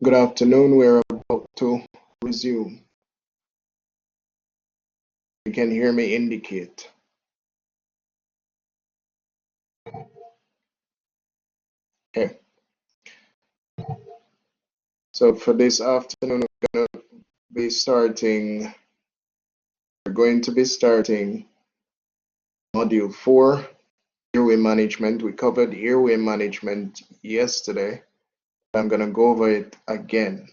Good afternoon. We're about to resume. You can hear me indicate. Okay. So for this afternoon, we're going to be starting module 4, airway management. We covered airway management yesterday. I'm going to go over it again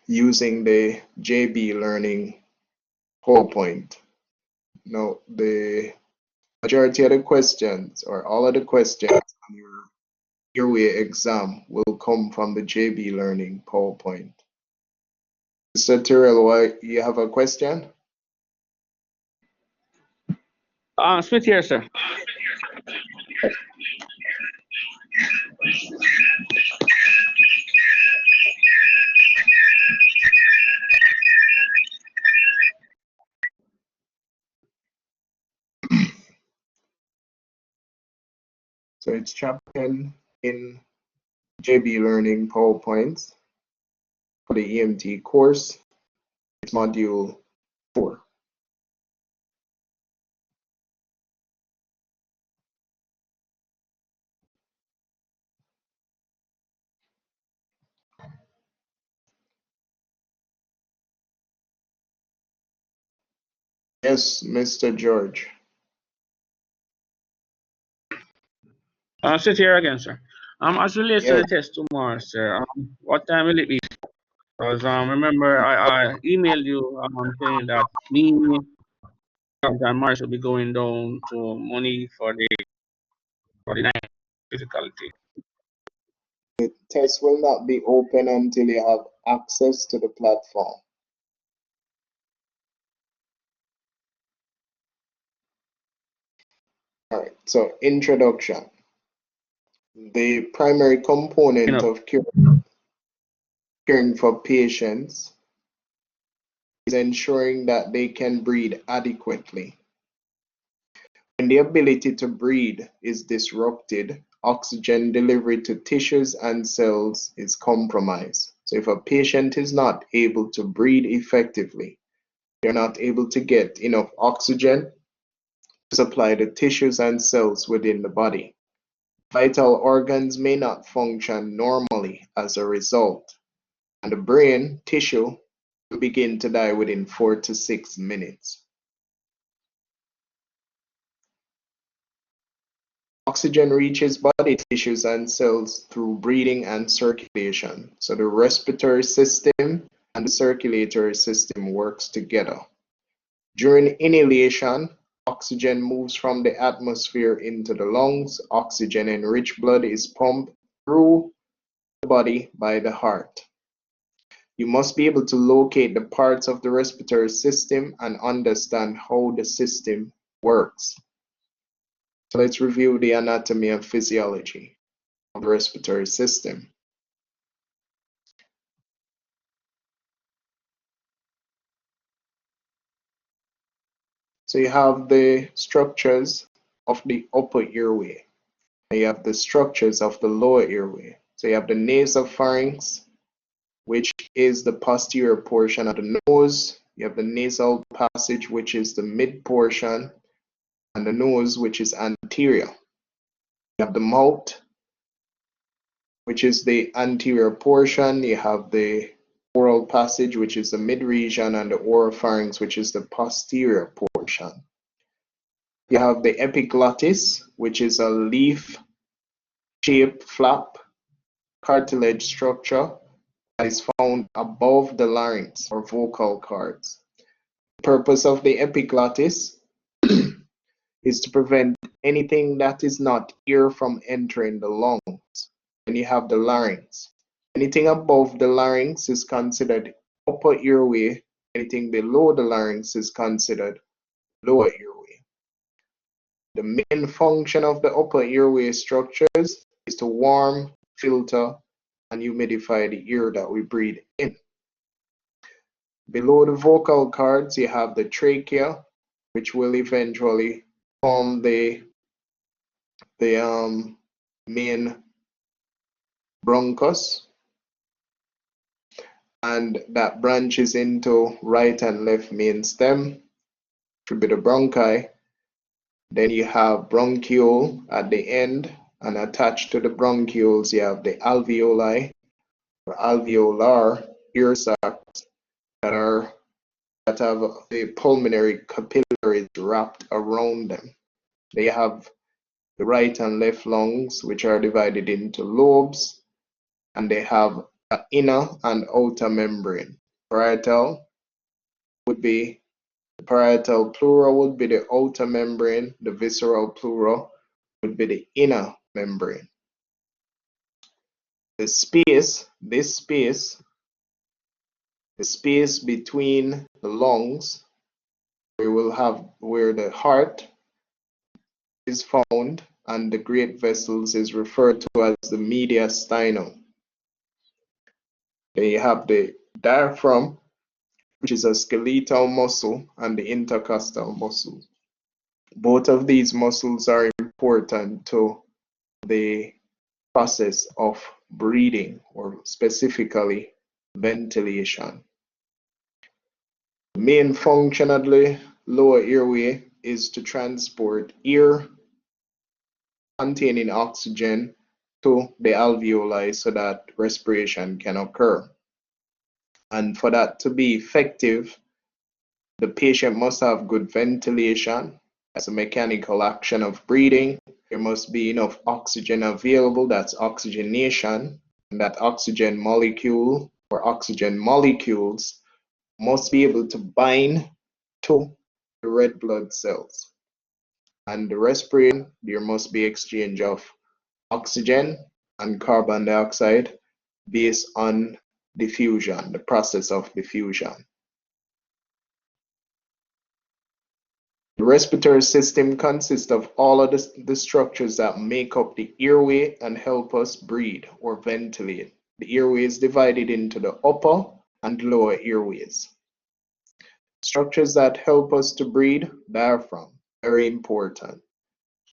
using the JB Learning PowerPoint. Now, the majority of the questions, or all of the questions on your airway exam, will come from the JB Learning PowerPoint. Mr. Tyrrell, you have a question? Smith here, sir. So it's chapter 10 in JB Learning PowerPoints for the EMT course. It's module 4. Yes, Mr. George. Smith here again, sir. As relates to Yes. the test tomorrow, sir, what time will it be? Because remember, I emailed you saying that me and Morris will be going down to money for the night difficulty. The test will not be open until you have access to the platform. All right, so introduction. The primary component of caring for patients is ensuring that they can breathe adequately. When the ability to breathe is disrupted, oxygen delivery to tissues and cells is compromised. So if a patient is not able to breathe effectively, they're not able to get enough oxygen to supply the tissues and cells within the body. Vital organs may not function normally as a result, and the brain tissue will begin to die within 4 to 6 minutes. Oxygen reaches body tissues and cells through breathing and circulation. So the respiratory system and the circulatory system works together. During inhalation, oxygen moves from the atmosphere into the lungs. Oxygen-enriched blood is pumped through the body by the heart. You must be able to locate the parts of the respiratory system and understand how the system works. So let's review the anatomy and physiology of the respiratory system. So you have the structures of the upper airway, and you have the structures of the lower airway. So you have the nasopharynx, which is the posterior portion of the nose. You have the nasal passage, which is the mid portion, and the nose, which is anterior. You have the mouth, which is the anterior portion. You have the oral passage, which is the mid region, and the oropharynx, which is the posterior portion. You have the epiglottis, which is a leaf-shaped flap cartilage structure that is found above the larynx or vocal cords. The purpose of the epiglottis is to prevent anything that is not air from entering the lungs. And you have the larynx. Anything above the larynx is considered upper airway. Anything below the larynx is considered lower airway. The main function of the upper airway structures is to warm, filter, and humidify the air that we breathe in. Below the vocal cords, you have the trachea, which will eventually form the main bronchus, and that branches into right and left main stem, should be the bronchi. Then you have bronchiole at the end, and attached to the bronchioles you have the alveoli or alveolar ear sacs that have the pulmonary capillaries wrapped around them. They have the right and left lungs, which are divided into lobes, and they have an inner and outer membrane. Parietal would be the parietal pleura would be the outer membrane, the visceral pleura would be the inner membrane. The space between the lungs, where the heart is found and the great vessels is referred to as the mediastinum. Then you have the diaphragm, which is a skeletal muscle, and the intercostal muscle. Both of these muscles are important to the process of breathing, or specifically ventilation. The main function of the lower airway is to transport air containing oxygen to the alveoli so that respiration can occur. And for that to be effective, the patient must have good ventilation. That's a mechanical action of breathing. There must be enough oxygen available, that's oxygenation, and that oxygen molecule or oxygen molecules must be able to bind to the red blood cells. And the respiration, there must be exchange of oxygen and carbon dioxide based on diffusion, the process of diffusion. The respiratory system consists of all of the structures that make up the airway and help us breathe or ventilate. The airway is divided into the upper and lower airways. Structures that help us to breathe: diaphragm, very important.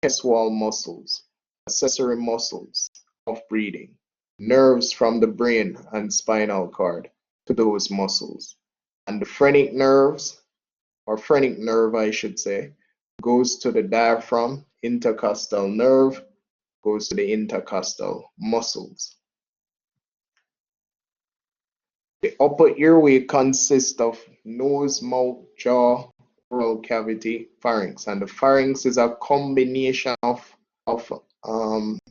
Chest wall muscles, accessory muscles of breathing. Nerves from the brain and spinal cord to those muscles. And the phrenic nerves, or phrenic nerve I should say, goes to the diaphragm. Intercostal nerve goes to the intercostal muscles. The upper airway consists of nose, mouth, jaw, oral cavity, pharynx, and the pharynx is a combination of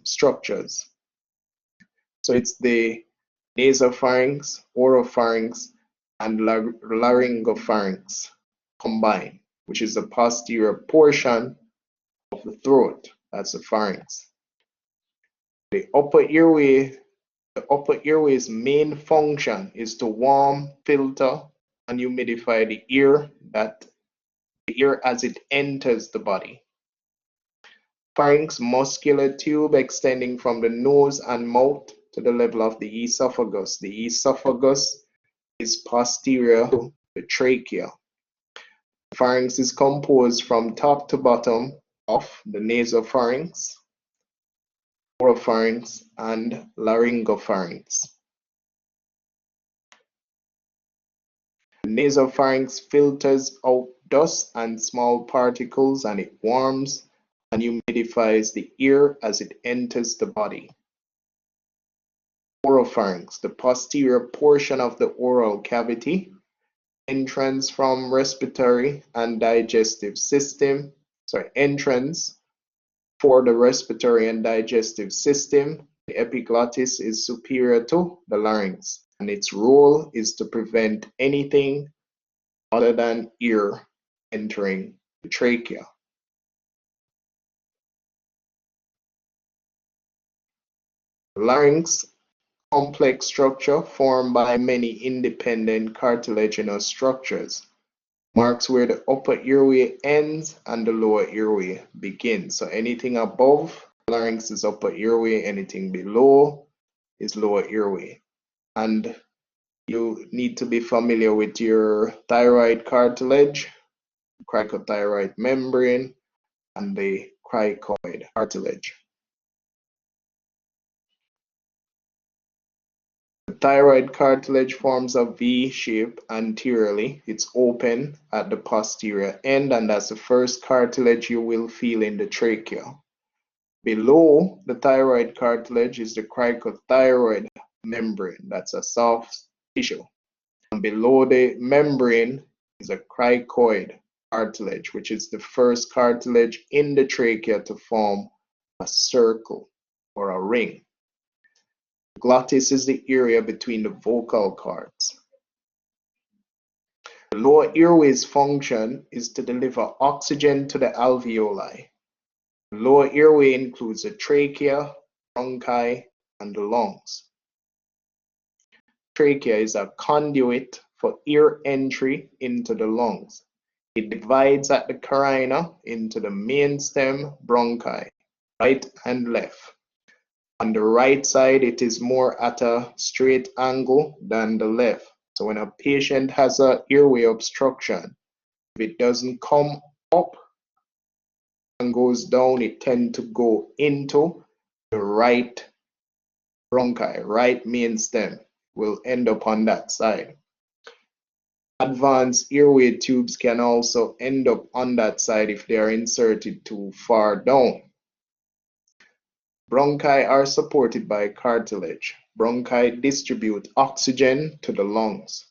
structures. So it's the nasopharynx, oropharynx, and laryngopharynx combined, which is the posterior portion of the throat. That's the pharynx. The upper airway's main function is to warm, filter, and humidify the air as it enters the body. Pharynx muscular tube extending from the nose and mouth to the level of the esophagus. The esophagus is posterior to the trachea. The pharynx is composed from top to bottom of the nasopharynx, oropharynx, and laryngopharynx. The nasopharynx filters out dust and small particles, and it warms and humidifies the air as it enters the body. Oropharynx, the posterior portion of the oral cavity, entrance from respiratory and digestive system, entrance for the respiratory and digestive system. The epiglottis is superior to the larynx, and its role is to prevent anything other than air entering the trachea. The larynx, complex structure formed by many independent cartilaginous structures, marks where the upper airway ends and the lower airway begins. So anything above larynx is upper airway, anything below is lower airway. And you need to be familiar with your thyroid cartilage, cricothyroid membrane, and the cricoid cartilage. The thyroid cartilage forms a V shape anteriorly. It's open at the posterior end, and that's the first cartilage you will feel in the trachea. Below the thyroid cartilage is the cricothyroid membrane. That's a soft tissue. And below the membrane is a cricoid cartilage, which is the first cartilage in the trachea to form a circle or a ring. Glottis is the area between the vocal cords. The lower airway's function is to deliver oxygen to the alveoli. The lower airway includes the trachea, bronchi, and the lungs. Trachea is a conduit for air entry into the lungs. It divides at the carina into the main stem bronchi, right and left. On the right side, it is more at a straight angle than the left. So when a patient has an airway obstruction, if it doesn't come up and goes down, it tends to go into the right bronchi, right main stem, will end up on that side. Advanced airway tubes can also end up on that side if they are inserted too far down. Bronchi are supported by cartilage. Bronchi distribute oxygen to the lungs.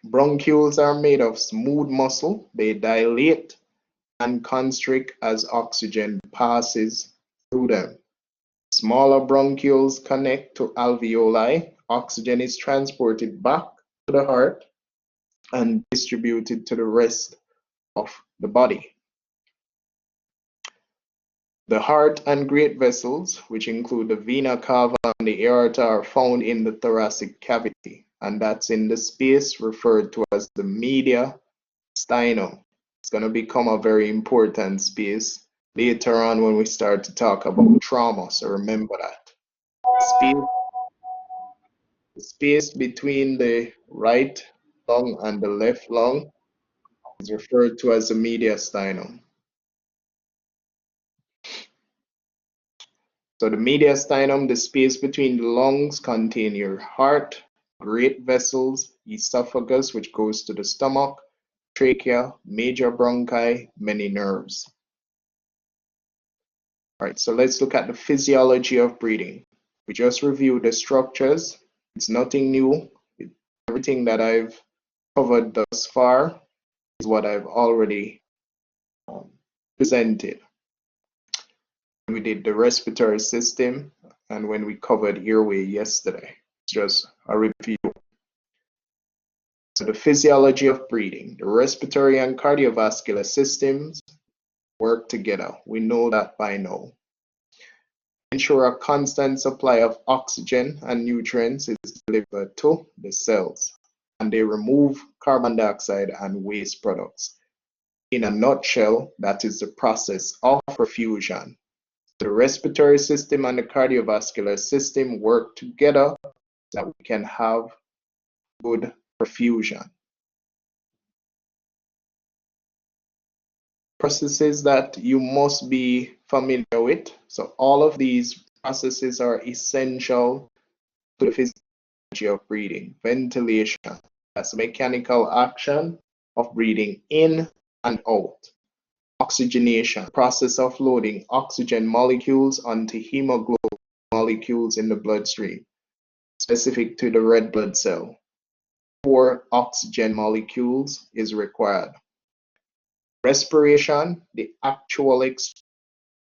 Bronchioles are made of smooth muscle. They dilate and constrict as oxygen passes through them. Smaller bronchioles connect to alveoli. Oxygen is transported back to the heart and distributed to the rest of the body. The heart and great vessels, which include the vena cava and the aorta, are found in the thoracic cavity, and that's in the space referred to as the mediastinum. It's going to become a very important space later on when we start to talk about trauma, so remember that. The space between the right lung and the left lung is referred to as the mediastinum. So the mediastinum, the space between the lungs, contain your heart, great vessels, esophagus, which goes to the stomach, trachea, major bronchi, many nerves. All right, so let's look at the physiology of breathing. We just reviewed the structures. It's nothing new. Everything that I've covered thus far is what I've already presented. We did the respiratory system and when we covered airway yesterday. It's just a review. So the physiology of breathing, the respiratory and cardiovascular systems work together. We know that by now. Ensure a constant supply of oxygen and nutrients is delivered to the cells, and they remove carbon dioxide and waste products. In a nutshell, that is the process of perfusion. The respiratory system and the cardiovascular system work together so that we can have good perfusion. Processes that you must be familiar with. So all of these processes are essential to the physiology of breathing. Ventilation, that's mechanical action of breathing in and out. Oxygenation, process of loading oxygen molecules onto hemoglobin molecules in the bloodstream, specific to the red blood cell. 4 oxygen molecules is required. Respiration, the actual exchange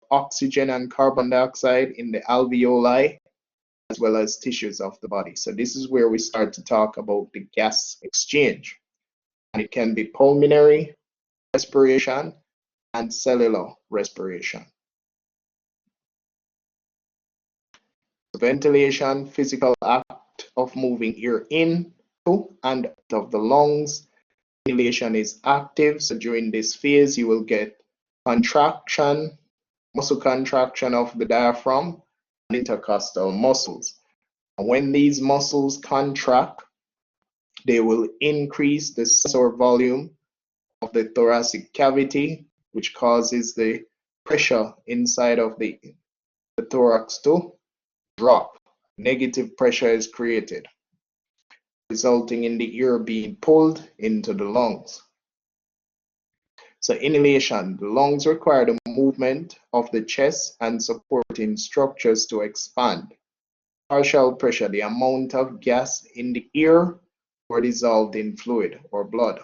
of oxygen and carbon dioxide in the alveoli, as well as tissues of the body. So this is where we start to talk about the gas exchange. And it can be pulmonary respiration and cellular respiration. Ventilation, physical act of moving air in to and out of the lungs. Inhalation is active, so during this phase you will get contraction, muscle contraction of the diaphragm and intercostal muscles. And when these muscles contract, they will increase the size or volume of the thoracic cavity, which causes the pressure inside of the thorax to drop. Negative pressure is created, resulting in the air being pulled into the lungs. So inhalation, the lungs require the movement of the chest and supporting structures to expand. Partial pressure, the amount of gas in the air or dissolved in fluid or blood.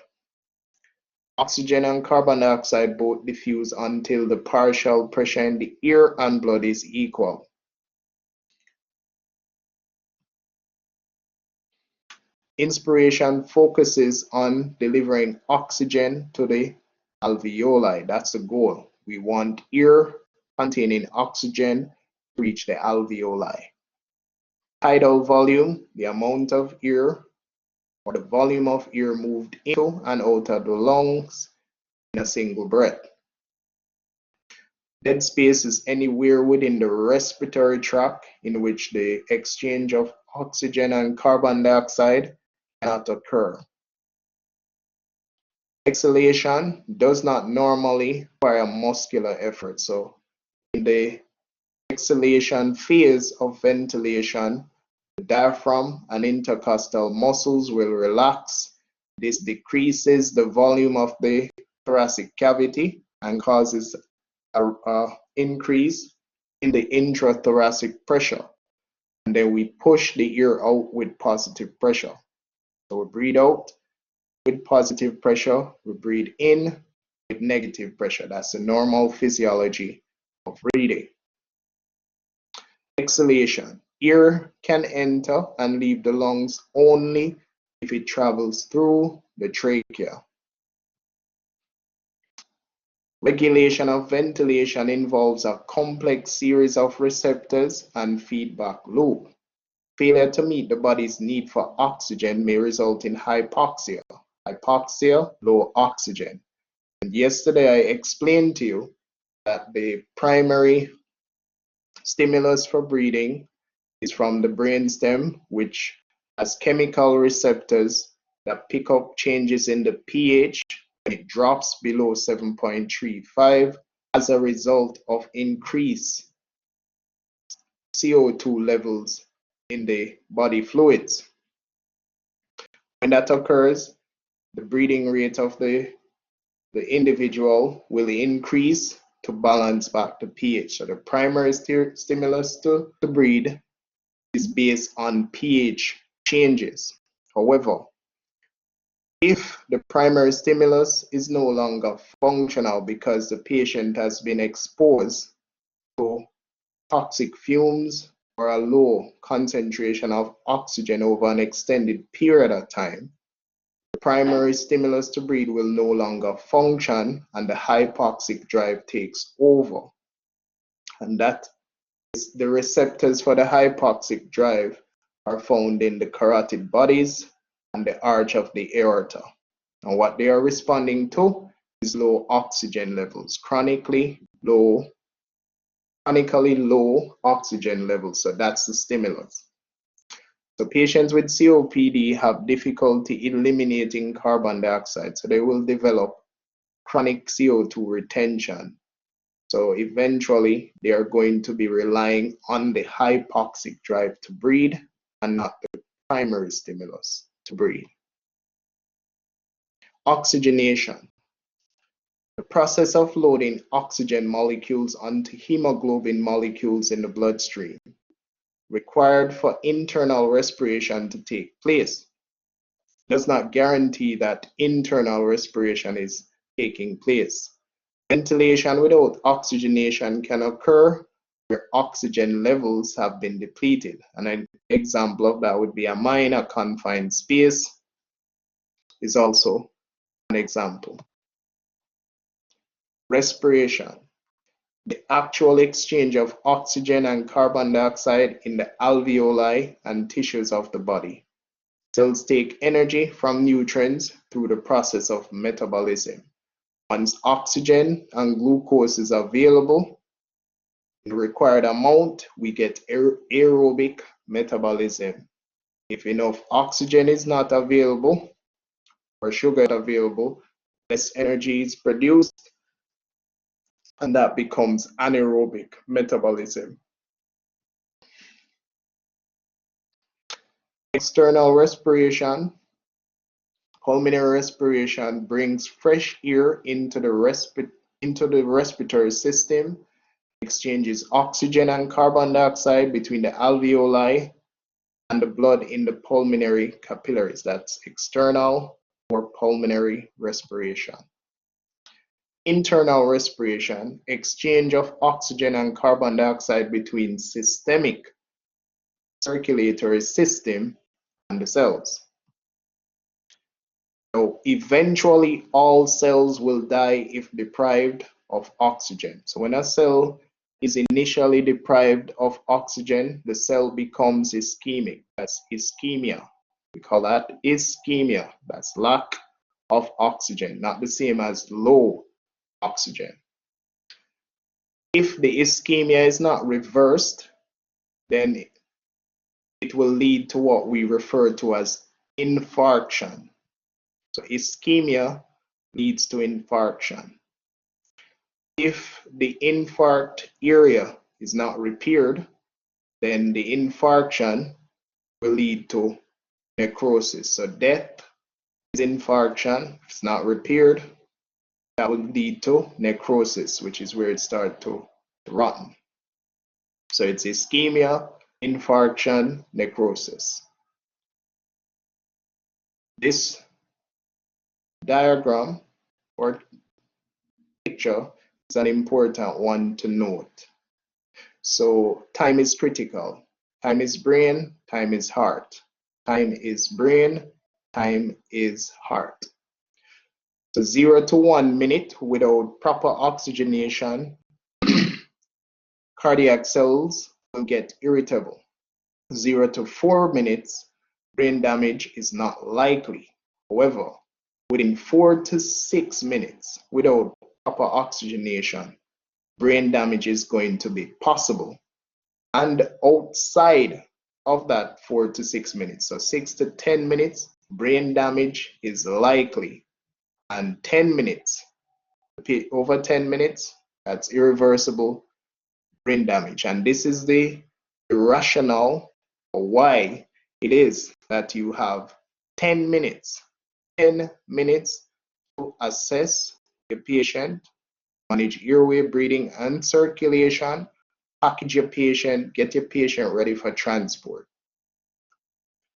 Oxygen and carbon dioxide both diffuse until the partial pressure in the air and blood is equal. Inspiration focuses on delivering oxygen to the alveoli. That's the goal. We want air containing oxygen to reach the alveoli. Tidal volume, the amount of air or the volume of air moved into and out of the lungs in a single breath. Dead space is anywhere within the respiratory tract in which the exchange of oxygen and carbon dioxide cannot occur. Exhalation does not normally require muscular effort. So in the exhalation phase of ventilation, the diaphragm and intercostal muscles will relax. This decreases the volume of the thoracic cavity and causes an increase in the intrathoracic pressure. And then we push the air out with positive pressure. So we breathe out with positive pressure, we breathe in with negative pressure. That's the normal physiology of breathing. Exhalation. Air can enter and leave the lungs only if it travels through the trachea. Regulation of ventilation involves a complex series of receptors and feedback loop. Failure to meet the body's need for oxygen may result in hypoxia. Hypoxia, low oxygen. And yesterday I explained to you that the primary stimulus for breathing is from the brainstem, which has chemical receptors that pick up changes in the pH when it drops below 7.35 as a result of increased CO2 levels in the body fluids. When that occurs, the breathing rate of the individual will increase to balance back the pH. So the primary stimulus to breathe is based on pH changes. However, if the primary stimulus is no longer functional because the patient has been exposed to toxic fumes or a low concentration of oxygen over an extended period of time, the primary stimulus to breathe will no longer function and the hypoxic drive takes over. And that is the receptors for the hypoxic drive are found in the carotid bodies and the arch of the aorta. And what they are responding to is low oxygen levels, chronically low oxygen levels. So that's the stimulus. So patients with COPD have difficulty eliminating carbon dioxide, so they will develop chronic CO2 retention. So eventually they are going to be relying on the hypoxic drive to breathe and not the primary stimulus to breathe. Oxygenation. The process of loading oxygen molecules onto hemoglobin molecules in the bloodstream required for internal respiration to take place does not guarantee that internal respiration is taking place. Ventilation without oxygenation can occur where oxygen levels have been depleted. And an example of that would be a minor confined space is also an example. Respiration. The actual exchange of oxygen and carbon dioxide in the alveoli and tissues of the body. Cells take energy from nutrients through the process of metabolism. Once oxygen and glucose is available in the required amount, we get aerobic metabolism. If enough oxygen is not available or sugar is available, less energy is produced and that becomes anaerobic metabolism. External respiration, pulmonary respiration brings fresh air into the respiratory system, exchanges oxygen and carbon dioxide between the alveoli and the blood in the pulmonary capillaries. That's external or pulmonary respiration. Internal respiration, exchange of oxygen and carbon dioxide between systemic circulatory system and the cells. So eventually all cells will die if deprived of oxygen. So when a cell is initially deprived of oxygen, the cell becomes ischemic. That's ischemia. We call that ischemia. That's lack of oxygen, not the same as low oxygen. If the ischemia is not reversed, then it will lead to what we refer to as infarction. So ischemia leads to infarction. If the infarct area is not repaired, then the infarction will lead to necrosis. So death is infarction. If it's not repaired, that will lead to necrosis, which is where it starts to rotten. So it's ischemia, infarction, necrosis. This diagram or picture is an important one to note. So time is critical. Time is brain, time is heart. Time is brain, time is heart. So 0 to 1 minute without proper oxygenation, cardiac cells will get irritable. 0 to 4 minutes, brain damage is not likely. However, within 4 to 6 minutes without proper oxygenation, brain damage is going to be possible. And outside of that 4 to 6 minutes, so 6 to 10 minutes, brain damage is likely. And 10 minutes, over 10 minutes, that's irreversible brain damage. And this is the rationale for why it is that you have 10 minutes to assess your patient, manage airway, breathing, and circulation, package your patient, get your patient ready for transport.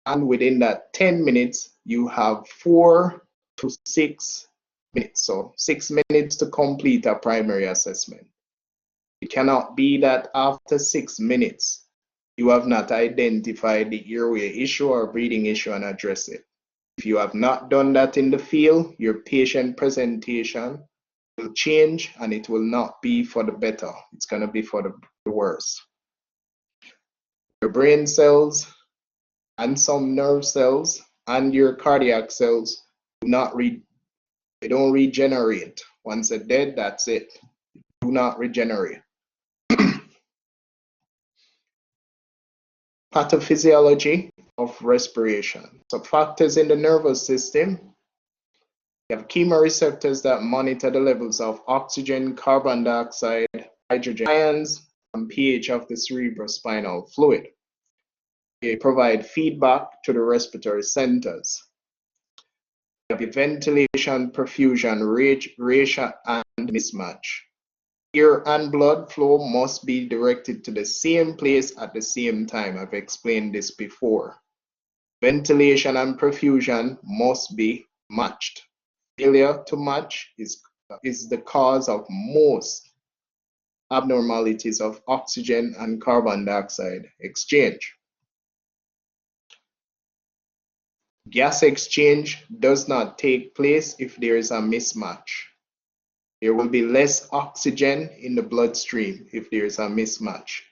And within that 10 minutes, you have 4 to 6 minutes. So 6 minutes to complete a primary assessment. It cannot be that after 6 minutes, you have not identified the airway issue or breathing issue and address it. If you have not done that in the field, your patient presentation will change and it will not be for the better. It's going to be for the worse. Your brain cells and some nerve cells and your cardiac cells they don't regenerate. Once they're dead, that's it. Do not regenerate. Pathophysiology of respiration. So factors in the nervous system. You have chemoreceptors that monitor the levels of oxygen, carbon dioxide, hydrogen ions, and pH of the cerebrospinal fluid. They provide feedback to the respiratory centers. You have ventilation, perfusion, ratio, and mismatch. Air and blood flow must be directed to the same place at the same time. I've explained this before. Ventilation and perfusion must be matched. Failure to match is the cause of most abnormalities of oxygen and carbon dioxide exchange. Gas exchange does not take place if there is a mismatch. There will be less oxygen in the bloodstream if there is a mismatch.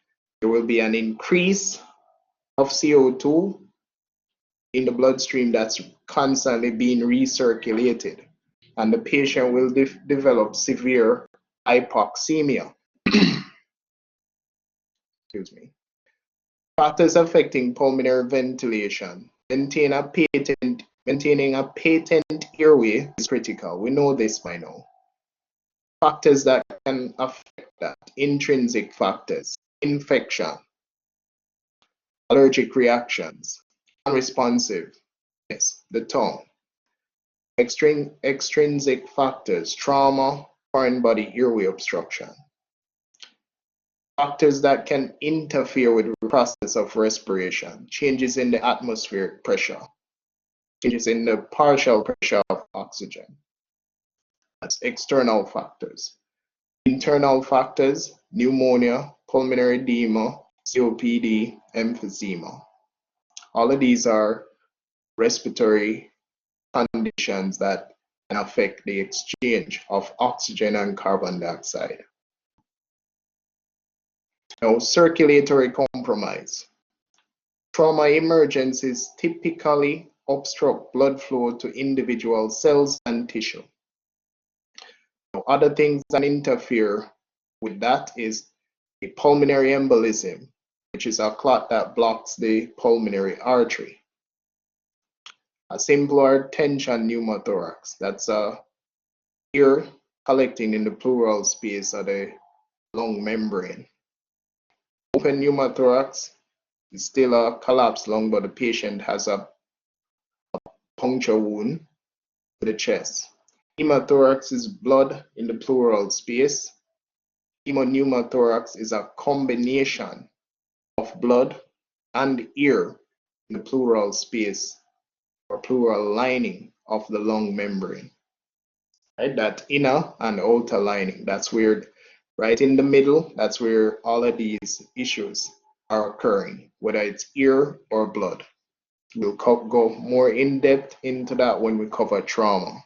There will be an increase of CO2 in the bloodstream that's constantly being recirculated, and the patient will develop severe hypoxemia. Excuse me. Factors affecting pulmonary ventilation. Maintaining a patent airway is critical. We know this by now. Factors that can affect that: intrinsic factors, infection, allergic reactions, unresponsiveness, the tongue. Extrinsic factors: trauma, foreign body airway obstruction. Factors that can interfere with the process of respiration: changes in the atmospheric pressure, changes in the partial pressure of oxygen. That's external factors. Internal factors: pneumonia, pulmonary edema, COPD, emphysema. All of these are respiratory conditions that can affect the exchange of oxygen and carbon dioxide. Now, circulatory compromise. Trauma emergencies typically obstruct blood flow to individual cells and tissue. Now, other things that interfere with that is a pulmonary embolism, which is a clot that blocks the pulmonary artery. A simpler tension pneumothorax, that's air collecting in the pleural space of the lung membrane. Open pneumothorax is still a collapsed lung, but the patient has a puncture wound to the chest. Hemothorax is blood in the pleural space. Hemopneumothorax is a combination of blood and air in the pleural space or pleural lining of the lung membrane. Right? That inner and outer lining, that's where, right in the middle, that's where all of these issues are occurring, whether it's air or blood. We'll go more in depth into that when we cover trauma.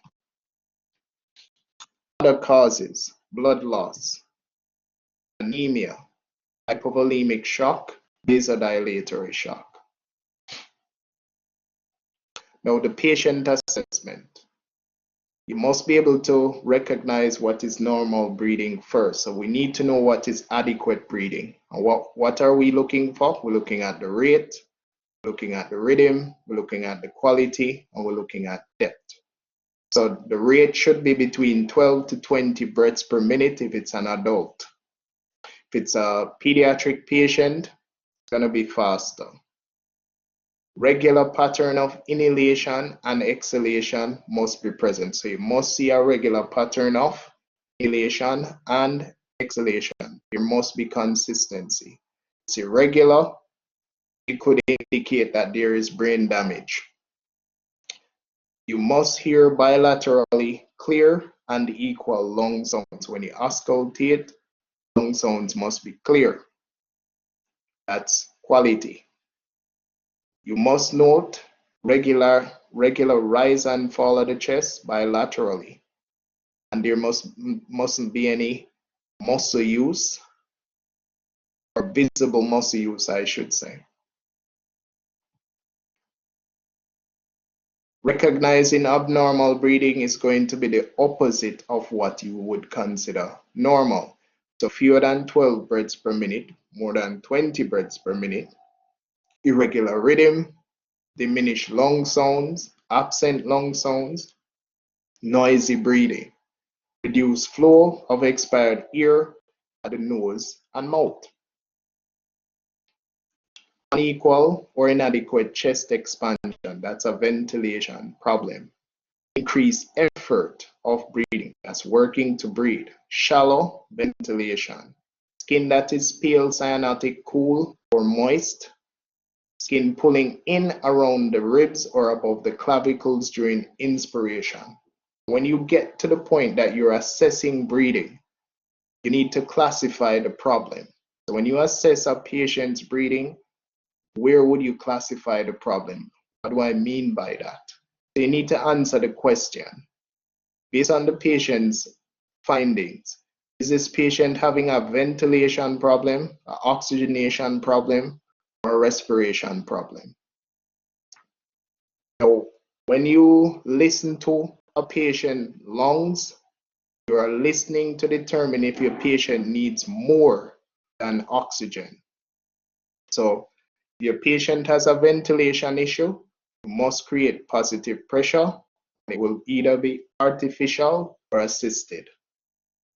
Other causes: blood loss, anemia, hypovolemic shock, vasodilatory shock. Now, the patient assessment. You must be able to recognize what is normal breathing first. So we need to know what is adequate breathing. And what are we looking for? We're looking at the rate, looking at the rhythm, we're looking at the quality, and we're looking at depth. So the rate should be between 12 to 20 breaths per minute if it's an adult. If it's a pediatric patient, it's going to be faster. Regular pattern of inhalation and exhalation must be present. So you must see a regular pattern of inhalation and exhalation. There must be consistency. If it's irregular, it could indicate that there is brain damage. You must hear bilaterally clear and equal lung sounds. When you auscultate, lung sounds must be clear. That's quality. You must note regular rise and fall of the chest bilaterally, and there mustn't be any muscle use or visible muscle use, I should say. Recognizing abnormal breathing is going to be the opposite of what you would consider normal. So fewer than 12 breaths per minute, more than 20 breaths per minute, irregular rhythm, diminished lung sounds, absent lung sounds, noisy breathing, reduced flow of expired air at the nose and mouth, unequal or inadequate chest expansion, that's a ventilation problem, increased effort of breathing, that's working to breathe, shallow ventilation, skin that is pale, cyanotic, cool, or moist, skin pulling in around the ribs or above the clavicles during inspiration. When you get to the point that you're assessing breathing, you need to classify the problem. So when you assess a patient's breathing, where would you classify the problem? What do I mean by that? So you need to answer the question based on the patient's findings. Is this patient having a ventilation problem, an oxygenation problem, or a respiration problem? So when you listen to a patient's lungs, you are listening to determine if your patient needs more than oxygen. So if your patient has a ventilation issue, you must create positive pressure. It will either be artificial or assisted.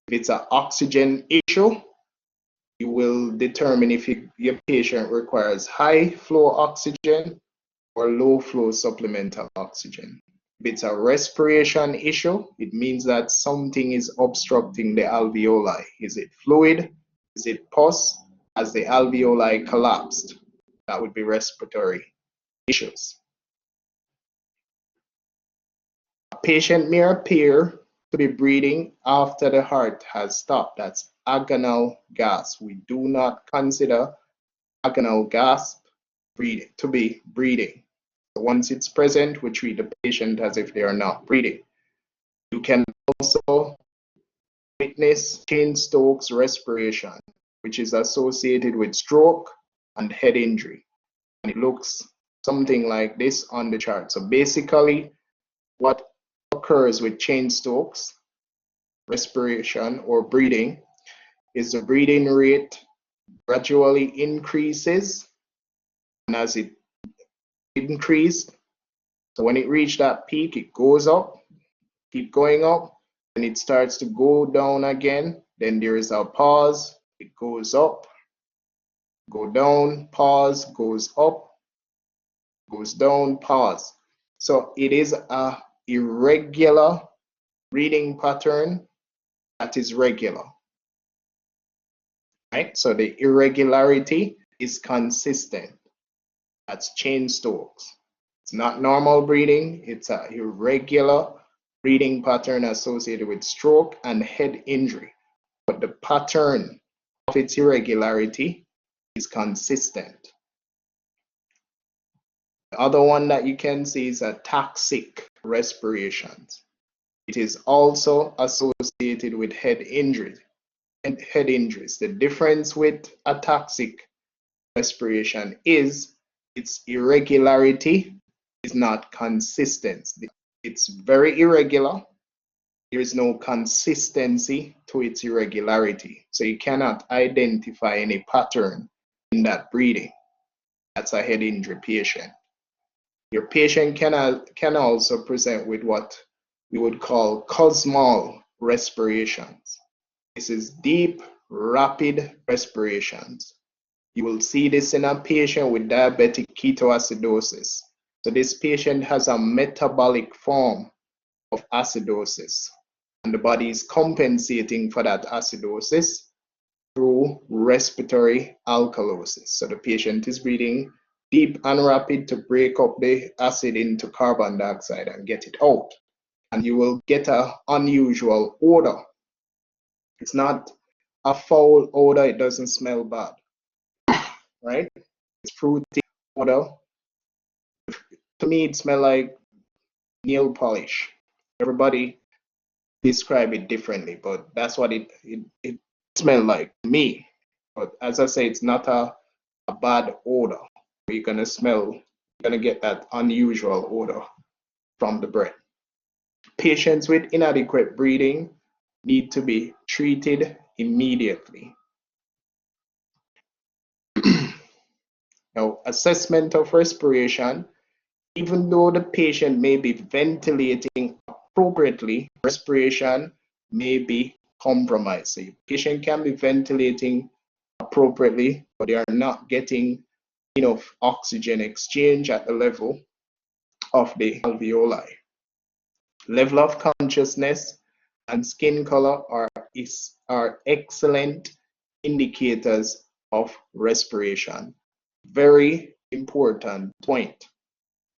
If it's an oxygen issue, you will determine if your patient requires high flow oxygen or low flow supplemental oxygen. If it's a respiration issue, it means that something is obstructing the alveoli. Is it fluid? Is it pus? Has the alveoli collapsed? That would be respiratory issues. A patient may appear to be breathing after the heart has stopped. That's agonal gasp. We do not consider agonal gasp to be breathing. So once it's present, we treat the patient as if they are not breathing. You can also witness Cheyne-Stokes respiration, which is associated with stroke and head injury. And it looks something like this on the chart. So basically, what occurs with Cheyne-Stokes respiration or breathing is the breathing rate gradually increases, and as it increased, so when it reached that peak, it goes up, keep going up, and it starts to go down again. Then there is a pause, it goes up, go down, pause, goes up, goes down, pause. So it is a irregular breathing pattern that is regular, right? So the irregularity is consistent. That's Cheyne-Stokes. It's not normal breathing, it's an irregular breathing pattern associated with stroke and head injury. But the pattern of its irregularity is consistent. The other one that you can see is ataxic respirations. It is also associated with head injuries. The difference with ataxic respiration is its irregularity is not consistent. It's very irregular. There is no consistency to its irregularity. So you cannot identify any pattern in that breathing. That's a head injury patient. Your patient can also present with what we would call cosmal respirations. This is deep, rapid respirations. You will see this in a patient with diabetic ketoacidosis. So this patient has a metabolic form of acidosis, and the body is compensating for that acidosis through respiratory alkalosis. So the patient is breathing deep and rapid to break up the acid into carbon dioxide and get it out. And you will get an unusual odor. It's not a foul odor, it doesn't smell bad, right? It's fruity odor. To me, it smells like nail polish. Everybody describe it differently, but that's what it smells like to me. But as I say, it's not a bad odor. You're gonna get that unusual odor from the breath. Patients with inadequate breathing need to be treated immediately. Now, assessment of respiration. Even though the patient may be ventilating appropriately, respiration may be compromised. So the patient can be ventilating appropriately, but they are not getting enough oxygen exchange at the level of the alveoli. Level of consciousness and skin color are excellent indicators of respiration. Very important point.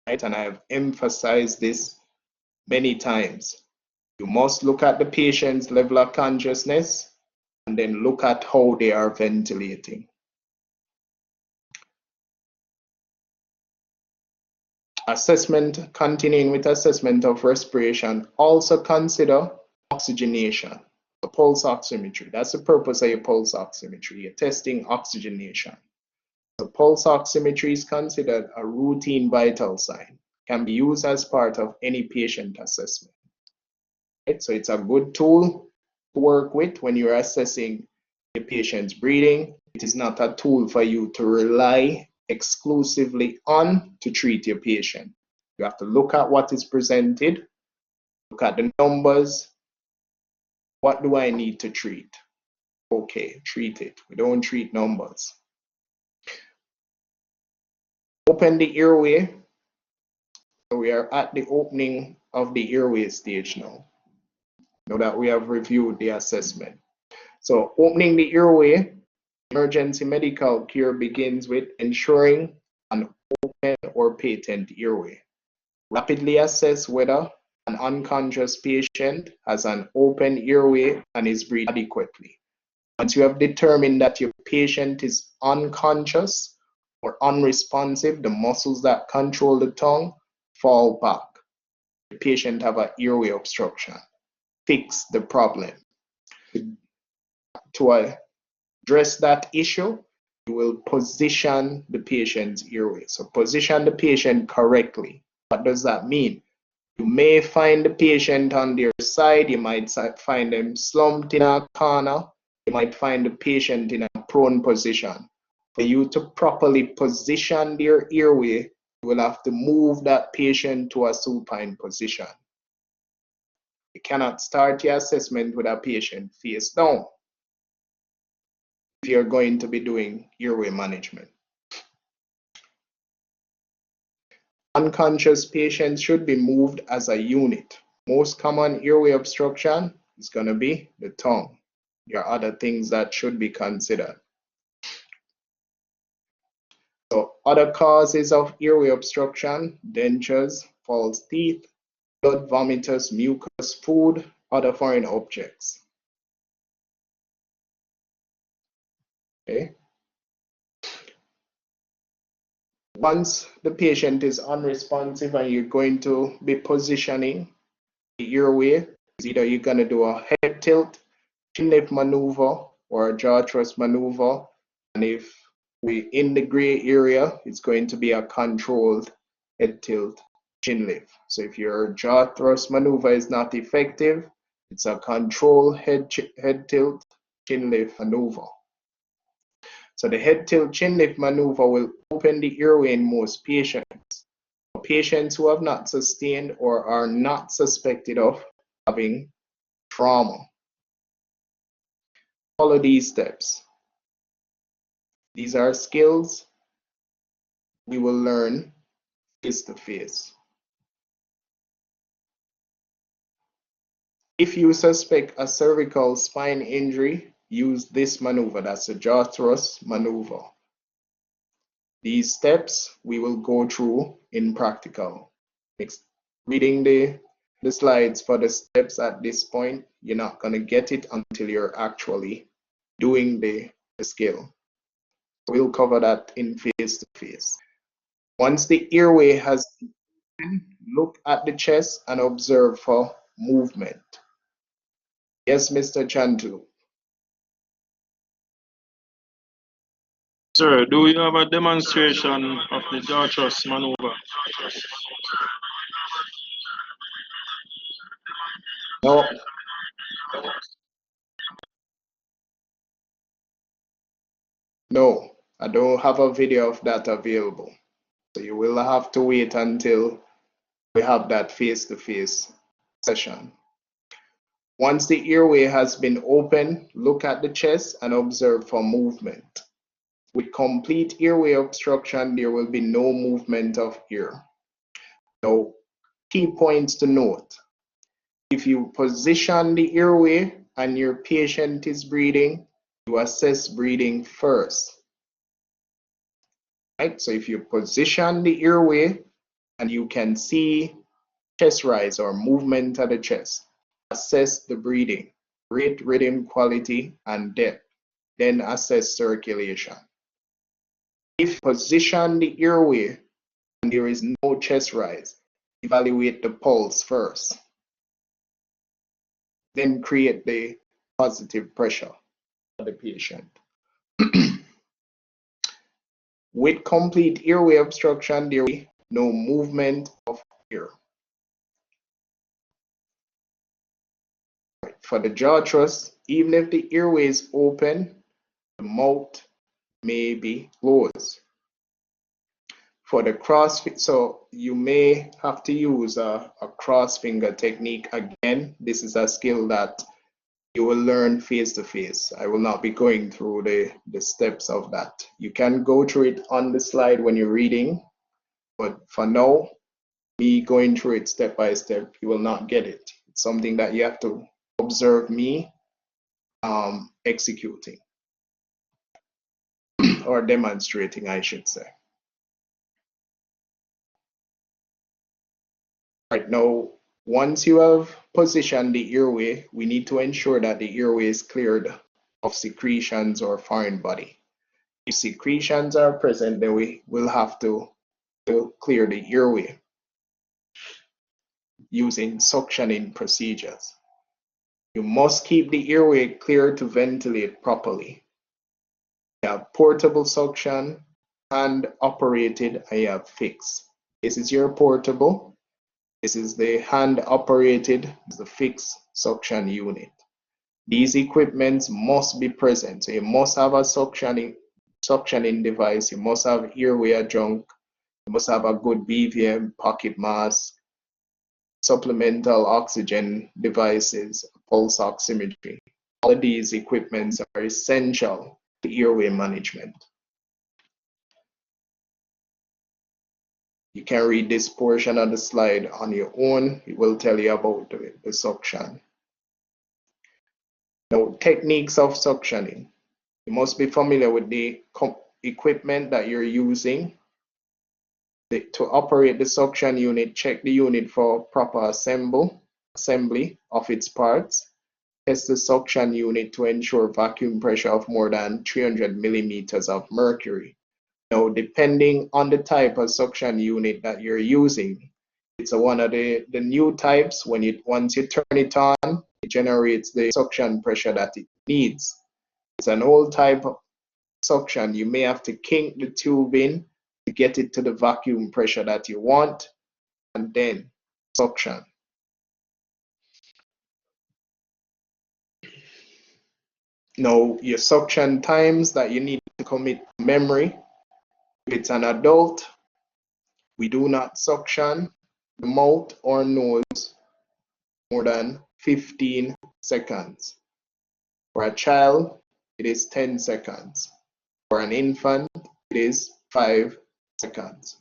Right? And I have emphasized this many times. You must look at the patient's level of consciousness and then look at how they are ventilating. Continuing with assessment of respiration, also consider oxygenation, the pulse oximetry. That's the purpose of your pulse oximetry. You're testing oxygenation. The pulse oximetry is considered a routine vital sign, can be used as part of any patient assessment. Right? So it's a good tool to work with when you're assessing the patient's breathing. It is not a tool for you to rely exclusively on to treat your patient. You have to look at what is presented, look at the numbers, What do I need to treat? Okay, treat it. We don't treat numbers. Open the airway. So we are at the opening of the airway stage now. Now that we have reviewed the assessment. So opening the airway, emergency medical care begins with ensuring an open or patent airway. Rapidly assess whether an unconscious patient has an open airway and is breathing adequately. Once you have determined that your patient is unconscious or unresponsive, the muscles that control the tongue fall back. The patient have an airway obstruction. Fix the problem. To address that issue, you will position the patient's airway. So position the patient correctly. What does that mean? You may find the patient on their side. You might find them slumped in a corner. You might find the patient in a prone position. For you to properly position their airway, you will have to move that patient to a supine position. You cannot start your assessment with a patient face down if you're going to be doing airway management. Unconscious patients should be moved as a unit. Most common airway obstruction is going to be the tongue. There are other things that should be considered. So other causes of airway obstruction: dentures, false teeth, blood, vomitus, mucus, food, other foreign objects. Okay. Once the patient is unresponsive and you're going to be positioning the airway, either you're going to do a head tilt, chin lift maneuver, or a jaw thrust maneuver. And if we're in the gray area, it's going to be a controlled head tilt, chin lift. So if your jaw thrust maneuver is not effective, it's a controlled head tilt, chin lift maneuver. So the head tilt chin lift maneuver will open the airway in most patients. For patients who have not sustained or are not suspected of having trauma, follow these steps. These are skills we will learn face to face. If you suspect a cervical spine injury, use this maneuver. That's a jaw thrust maneuver. These steps we will go through in practical. Reading the slides for the steps at this point, you're not going to get it until you're actually doing the skill. We'll cover that in face to face. Once the airway has opened, look at the chest and observe for movement. Yes, Mr. Chantu. Sir, do you have a demonstration of the jaw thrust maneuver? No. No, I don't have a video of that available. So you will have to wait until we have that face-to-face session. Once the airway has been opened, look at the chest and observe for movement. With complete airway obstruction, there will be no movement of air. Now, key points to note. If you position the airway and your patient is breathing, you assess breathing first. Right? So if you position the airway and you can see chest rise or movement of the chest, assess the breathing, rate rhythm quality and depth, then assess circulation. If you position the airway and there is no chest rise, evaluate the pulse first. Then create the positive pressure for the patient. With complete airway obstruction, there will be no movement of air. For the jaw thrust, even if the airway is open, the mouth may be closed. For the cross, so you may have to use a cross finger technique. Again, this is a skill that you will learn face to face. I will not be going through the steps of that. You can go through it on the slide when you're reading, but for now, me going through it step by step, you will not get it. It's something that you have to observe me executing or demonstrating, I should say. Right now, once you have positioned the airway, we need to ensure that the airway is cleared of secretions or foreign body. If secretions are present, then we will have to clear the airway using suctioning procedures. You must keep the airway clear to ventilate properly. You have portable suction, hand operated, and you have fixed. This is your portable. This is the hand operated, the fixed suction unit. These equipments must be present. So you must have a suctioning device. You must have airway adjunct. You must have a good BVM, pocket mask, supplemental oxygen devices, pulse oximetry. All of these equipments are essential to airway management. You can read this portion of the slide on your own. It will tell you about the suction. Now, techniques of suctioning. You must be familiar with the equipment that you're using. To operate the suction unit, check the unit for proper assembly of its parts. Test the suction unit to ensure vacuum pressure of more than 300 millimeters of mercury. Now, depending on the type of suction unit that you're using, it's one of the new types. Once you turn it on, it generates the suction pressure that it needs. It's an old type of suction. You may have to kink the tube in to get it to the vacuum pressure that you want, and then suction. Now, your suction times that you need to commit to memory. If it's an adult, we do not suction the mouth or nose more than 15 seconds. For a child, it is 10 seconds. For an infant, it is 5 seconds.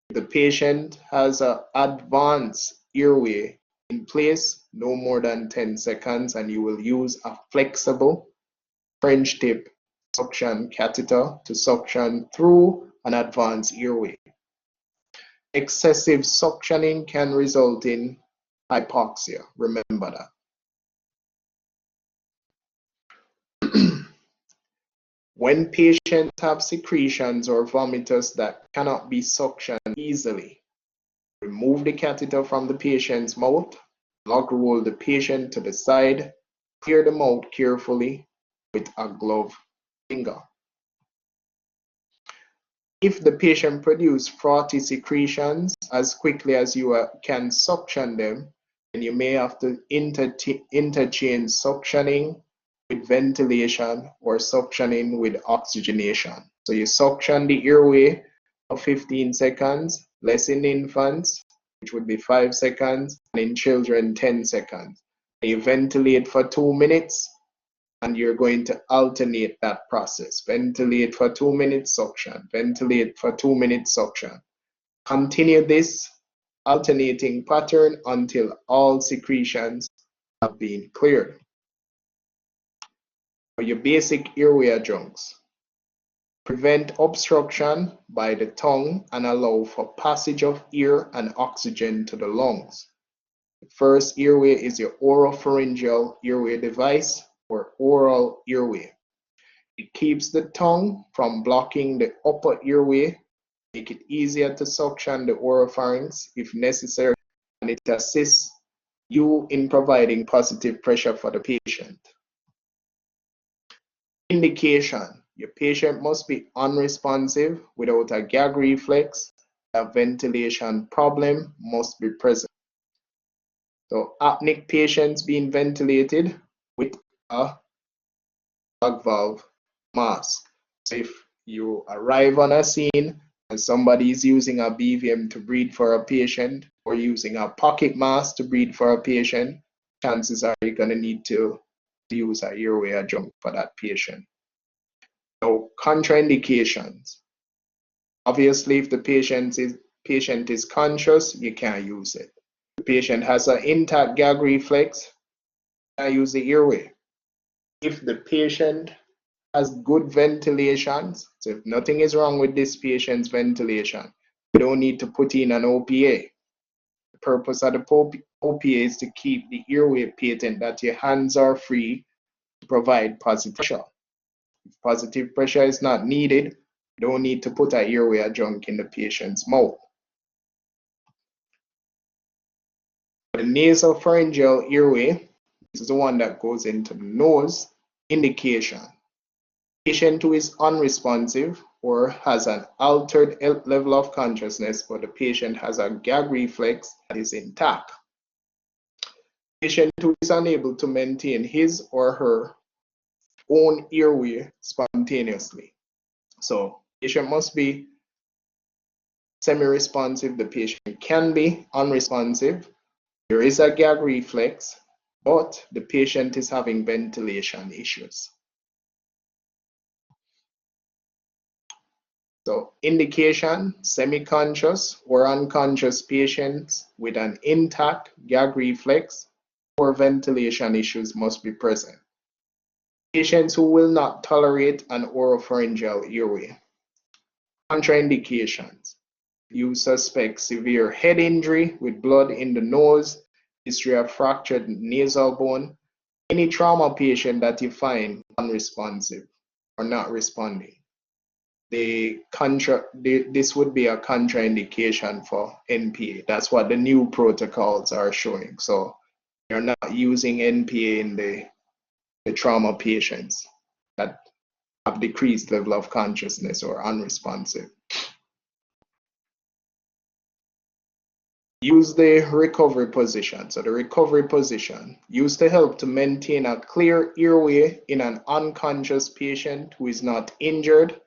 If the patient has an advanced airway in place, no more than 10 seconds, and you will use a flexible French tip suction catheter to suction through an advanced airway. Excessive suctioning can result in hypoxia. Remember that. When patients have secretions or vomitus that cannot be suctioned easily, remove the catheter from the patient's mouth, log roll the patient to the side, clear the mouth carefully with a glove finger. If the patient produces frothy secretions as quickly as you can suction them, then you may have to interchange suctioning with ventilation or suctioning with oxygenation. So you suction the airway for 15 seconds, less in infants, which would be 5 seconds, and in children, 10 seconds. And you ventilate for 2 minutes, and you're going to alternate that process. Ventilate for 2 minutes, suction. Ventilate for 2 minutes, suction. Continue this alternating pattern until all secretions have been cleared. For your basic airway adjuncts, prevent obstruction by the tongue and allow for passage of air and oxygen to the lungs. The first airway is your oropharyngeal airway device or oral airway. It keeps the tongue from blocking the upper airway, make it easier to suction the oropharynx if necessary, and it assists you in providing positive pressure for the patient. Indication: your patient must be unresponsive without a gag reflex. A ventilation problem must be present. So apneic patients being ventilated with a bag valve mask. So if you arrive on a scene and somebody is using a BVM to breathe for a patient or using a pocket mask to breathe for a patient, chances are you're going to need to to use an airway adjunct for that patient. Now, contraindications. Obviously, if the patient is conscious, you can't use it. If the patient has an intact gag reflex, you can't use the airway. If the patient has good ventilation, so if nothing is wrong with this patient's ventilation, you don't need to put in an OPA. The purpose of the OPA is to keep the airway patent, that your hands are free to provide positive pressure. If positive pressure is not needed, you don't need to put an airway adjunct in the patient's mouth. The nasopharyngeal airway is the one that goes into the nose. Indication. Patient who is unresponsive or has an altered level of consciousness, but the patient has a gag reflex that is intact. Patient who is unable to maintain his or her own airway spontaneously. So patient must be semi-responsive, the patient can be unresponsive, there is a gag reflex, but the patient is having ventilation issues. So indication, semi-conscious or unconscious patients with an intact gag reflex or ventilation issues must be present. Patients who will not tolerate an oropharyngeal airway. Contraindications. You suspect severe head injury with blood in the nose, history of fractured nasal bone, any trauma patient that you find unresponsive or not responding. This would be a contraindication for NPA. That's what the new protocols are showing. So you're not using NPA in the trauma patients that have decreased level of consciousness or unresponsive. Use the recovery position. So the recovery position used to help to maintain a clear airway in an unconscious patient who is not injured